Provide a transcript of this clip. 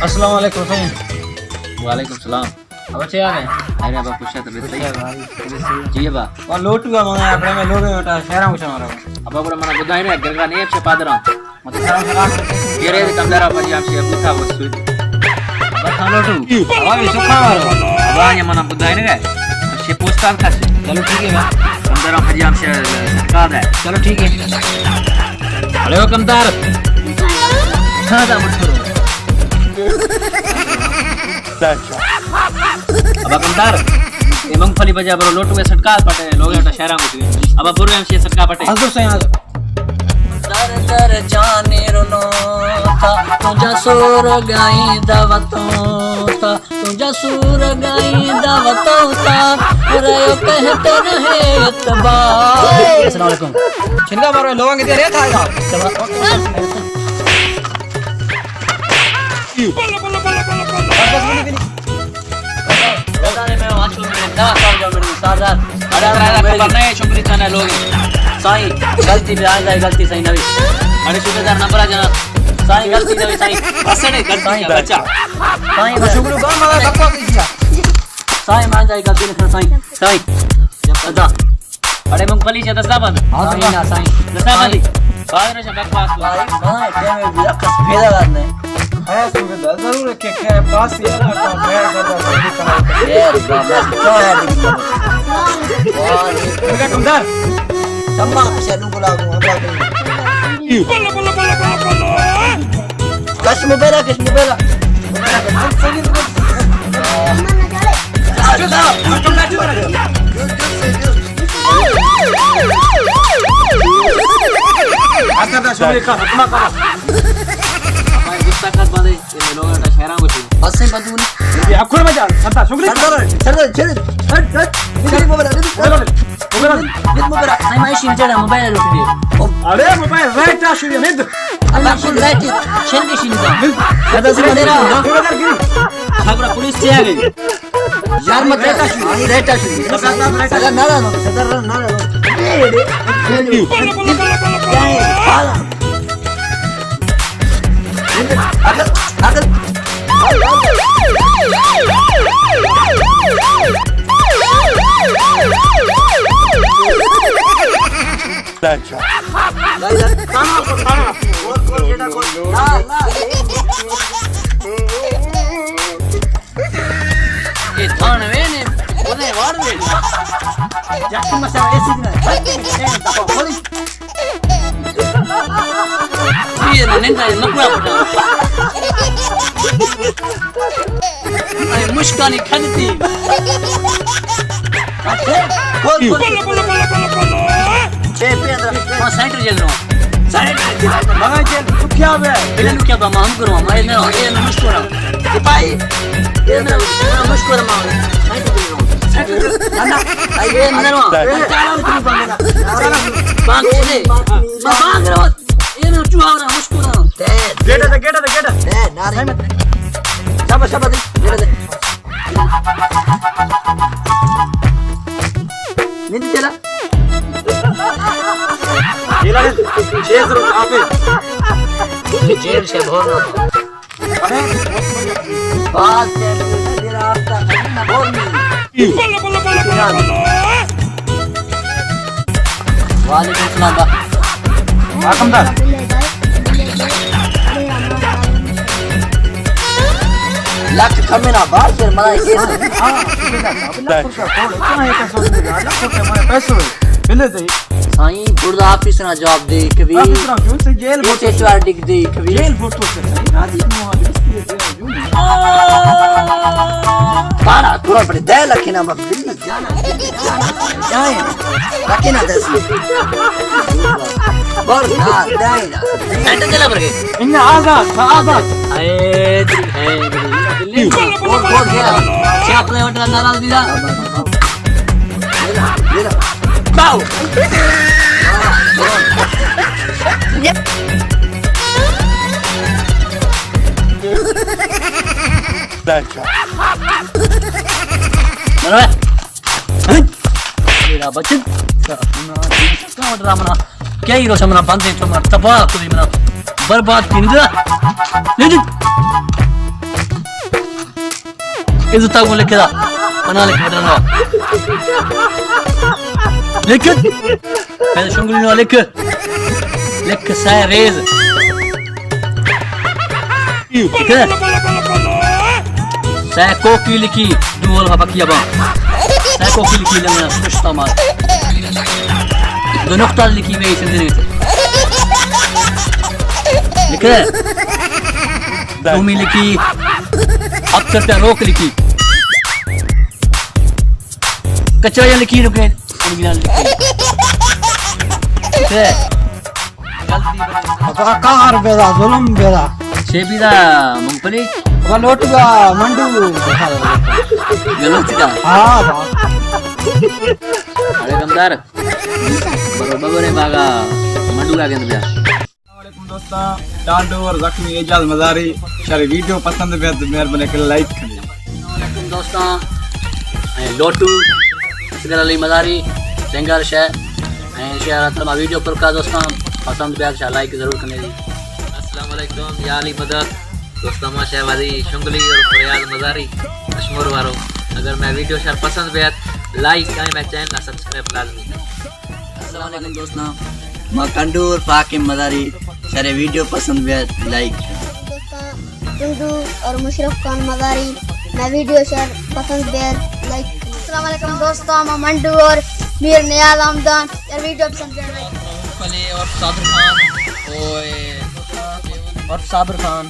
अस्सलाम वालेकुम सही। वालेकुम सलाम। अब अच्छे आ गए। अरे अब पूछा तो सही है भाई जी बा और लोटुआ माने आपने में लोगे बेटा शहरा में चला रहा अब बड़ा मना बुधाई ने गरगा ने से पादरा मतलब शहरा में चला ये रे कमदारा पंजाब से बुथा वस्तु बता लोटू अब ये सुखा मारो अब आने मना बुधाई ने से पोस्टकार्ड था चलो ठीक है मैं कमदारा पंजाब से सरकार है चलो ठीक है। अरे वो कमदार हां दा मत करो अब कमदार ये मूंगफली बजा बरो लोटू में सटका पटे लोग एटा शहरा में अब बुरे से सटका पटे हजर सही हजर दर दर जाने रोनो था तुझा सुर गाई दावतों था तुझा सुर गाई दावतों था रयो कहते रहे इत्तबार। अस्सलाम वालेकुम छिंदा मारो लोगों के दे था बताने में वाचो में दा कर जाओ मेरे सादात अरे अरे खबर नहीं शुक्र थाने लोग साईं गलती पे आ जाए गलती सही नवी अरे सूबेदार नंबर आ जाना साईं गलती नवी साईं असने गलती बच्चा साईं शुक्र का मारा धक्का किया साईं मान जाए गलती ने साईं साईं अदा अरे मूंगफली से दस्ता बंद हां साईं ना साईं दस्ता बंद बाहर से बकवास साईं ते में अकस फेरा करने है सुबेदार जरूर के पास ये ना का मैं करता ये बाबा क्या है वाह का कमदार सम्मा शेनु बुला दूं हमरा कश्म बेरा आता दा शुक्र का हुक्म करा हमारे गुस्ताखत बांधे ये लोग एटा शहरा में हसे बदू ने ये अखुर में जा सत्ता शुक्र चल हट मुझे मोबाइल साईं मैं शीन चढ़ा मोबाइल लोग अरे मोबाइल राइट आ शुरू निद अल्लाह शीन राइट शीन के शीन का दादा से मेरा खबर पुलिस से आ गई यार मत राइट आ शुरू सदा नारा ये थान वे ने ओने वार वे जाके मसा ऐसी ये ना निंदा न पूरा पटा अरे मुस्कानी खनती बोल छे पे अंदर वहां सेंटर जेल रो सेंटर मगा जेल तू क्या बे बिना क्या बा हम करो हमारे ने ये नमस्कार सिपाही ये नमस्कार मां सेंटर ना ये अंदर वहां चाला तुम बांगेगा बांग दे बांग रो ये न चुहावरा मुस्कुरा गेट ए नारे शाबाश गेट दे नींद चला ये लगे चेस रो आपे जेल से भोरना अरे बात से मेरा रास्ता ना भोरनी वालेकुम सलाम बा कमदार लाख कमेना बाहर से मलाई केस हां सुबेदार क्या है का सोच रहा ना को हमारे पैसे मिले थे साईं बुर्दा ऑफिस ना जवाब दे कभी ऑफिस ना क्यों से जेल मोटे चार डिग दे कभी जेल फोटो से सही राजी मुहाबी इसलिए दे पारा थोड़ा बड़े दे लखना बाप दिल जाना जाए लखना दस बोल ना दाई ना सेंटर चला पर गए इन आजाद ए दिल है दिल्ली बोल गया क्या अपने होटल नाराज दिया ये बाऊ मेरा बच्चन क्या ही रोशा मना बंद है तो मर तबाह कर मना बर्बाद किंदा ले इज्जत को लिखे दा बना लिख बटन लिख पहले शुंगली नो लिख लिख साय रेज ठीक है साय कोकी लिखी दुल हबकिया बा साय कोकी लिखी लमना सुष्टा मार दो नुक्ता लिखी हुई सिंधनी लिख तुमी लिखी अक्सर पे रोक लिखी कचरा लिखी रुके कार बेदा जुलम बेदा शेबीदा मूंगफली लोट का मंडू गलत का हाँ अरे गमदार बरोबर है बागा मंडू का गेंद वालेकुम दोस्तों डांडू और जख्मी एजाज मजारी सारी वीडियो पसंद है तो मेहरबानी कर लाइक करिए। वालेकुम दोस्तों लोटू असगर अली मजारी सिंगर शे शेयर तमा वीडियो पर का दोस्तों पसंद पे अच्छा लाइक जरूर करने दी। अस्सलाम वालेकुम या अली मदद दोस्तों मा शहबाजी शुंगली और फरियाद मजारी अशमोर वारो अगर मैं वीडियो शेयर पसंद पे लाइक करें मैं चैनल सब्सक्राइब लाजमी अस्सलाम वालेकुम दोस्तों मैं कंडू और फाकिम मजारी सारे वीडियो पसंद पे लाइक टुंडू और मुशरफ खान मजारी मैं वीडियो शेयर पसंद पे लाइक। अस्सलाम वालेकुम दोस्तों मैं मंडू और मीर नियाज हमदान यार वीडियो पसंद पे लाइक। और साबिर खान और साबिर खान